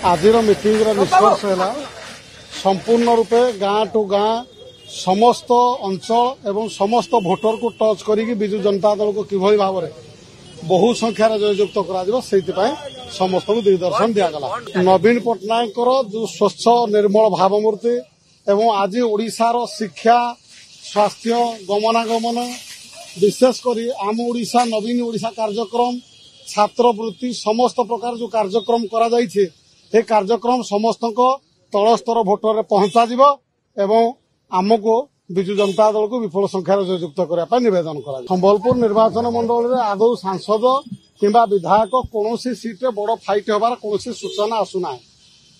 आजिर meeting निष्कर्ष है संपूर्ण रूपे गाँ टू गाँ समस्त अंचल एवं समस्त भोटर को टच करी बिजु जनता दल को किभली भाव में बहु संख्यार जययुक्त कर समस्त को दिग्दर्शन दिगला। नवीन पट्टनायक जो स्वच्छ निर्मल भावमूर्ति एवं आज ओडिशार शिक्षा स्वास्थ्य गमनागमन विशेषकर आम ओडिशा नवीन ओडिशा कार्यक्रम छात्रवृत्ति समस्त प्रकार जो कार्यक्रम करा जाइछे ए कार्यक्रम समस्त तल स्तर भोटर में पहुंचा एवं आमको विजु जनता दल को विपुल संख्यार जययुक्त करने निवेदन करा। संबलपुर निर्वाचन मंडल में आदौ सांसद किंबा विधायक कौन सीट्रे बड़ फाइट होबार कौन सूचना आसुना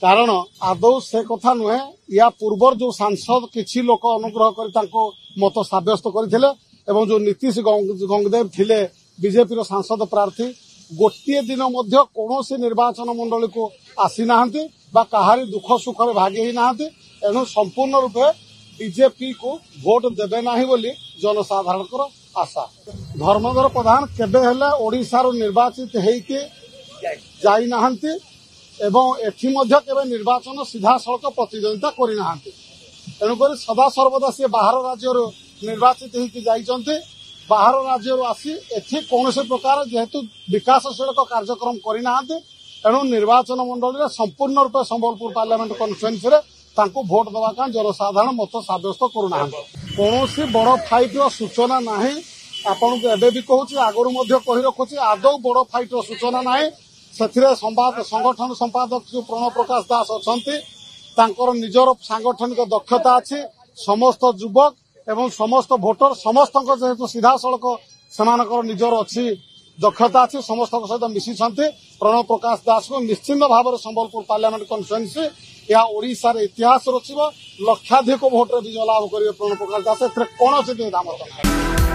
कारण आदौ से कथा नुहे या पूर्वर जो सांसद किछि लोक अनुग्रह कर मत सब्यस्त करथिले एवं जो नीतीश गंगदेव थिले बीजेपी सांसद प्रार्थी गोटे दिन मध्य कौन निर्वाचन मंडल को आसी नाहंती बा कहारी दुख सुख में भागी ही नाहंती एनु संपूर्ण रूपे बीजेपी को भोट देबे नाही बोली जनसाधारण आशा। धर्मधर प्रधान केबे हेले ओडिशार निर्वाचित हेइके जाई नाहंती एवं एठी मध्य केबे निर्वाचन सीधा सड़क प्रतिद्वंदिता करि नाहंती एनुकर सदा सर्वदा से बाहर राज्य निर्वाचित हेइके जाइचंती बाहर राज्य आसी एठी कौनसी प्रकार जेहेतु विकासशील कार्यक्रम करना एणु निर्वाचन मंडल में संपूर्ण रूप संबलपुर पार्लियामेंट कन्स्टिट्युएंसी रे तांको भोट देवा का जनसाधारण मत सब्यस्त करूना कौन बड़ फाइटर सूचना ना आपन को एबे भी कहूँ आगुरी कही रखुची आदौ बड़ फाइटर सूचना ना से संगठन संपादक जो प्रणव प्रकाश दास अच्छा निजर सांगठनिक दक्षता अच्छी समस्त युवक एवं समस्त भोटर समस्त जेहेतु सीधा सड़क से निजर अच्छी दक्षता अच्छी समस्त सहित मिशी प्रणव प्रकाश दास को निश्चिंत भाव में संबलपुर पार्लियामेंट कन्स्टिट्युएंसी या ओडिशार इतिहास रचिब लक्षाधिक भोट विजय लाभ करेंगे प्रणव प्रकाश दास कौन द्विधा मत।